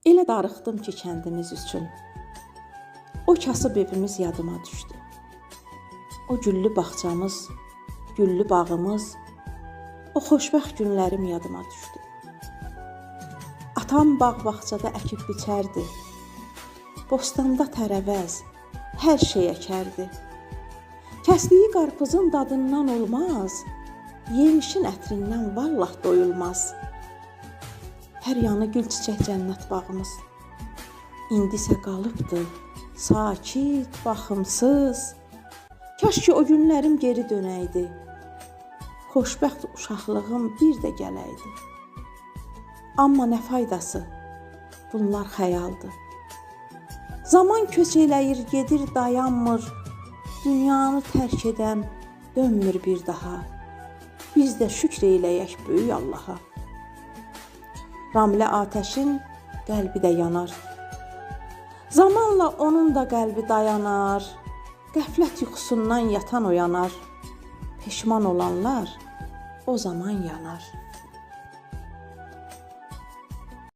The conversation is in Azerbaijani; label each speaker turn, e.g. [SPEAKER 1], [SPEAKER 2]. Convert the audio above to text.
[SPEAKER 1] Elə darıxdım ki kəndimiz üçün. O kasıb evimiz yadıma düşdü. O güllü bağçamız, güllü bağımız, o xoşbəxt günlərim yadıma düşdü. Atam bağ-bağçada əkib biçərdi. Bostanda tərəvəz, hər şey əkərdi. Kəsdiyi qarpızın dadından olmaz, yemişin ətrindən vallah doyulmaz. Hər yanı gül çiçək cənnət bağımız. İndisə qalıbdı, sakit, baxımsız. Kaş ki o günlərim geri dönəydi. Xoşbəxt uşaqlığım bir də gələydi. Amma nə faydası? Bunlar xəyaldır. Zaman köç eləyir, gedir, dayanmır. Dünyanı tərk edən dönmür bir daha. Biz də şükr eləyək böyük Allaha. Ramlə atəşin qəlbi də yanar. Zamanla onun da qəlbi dayanar. Qəflət yuxusundan yatan oyanar. Peşman olanlar o zaman yanar.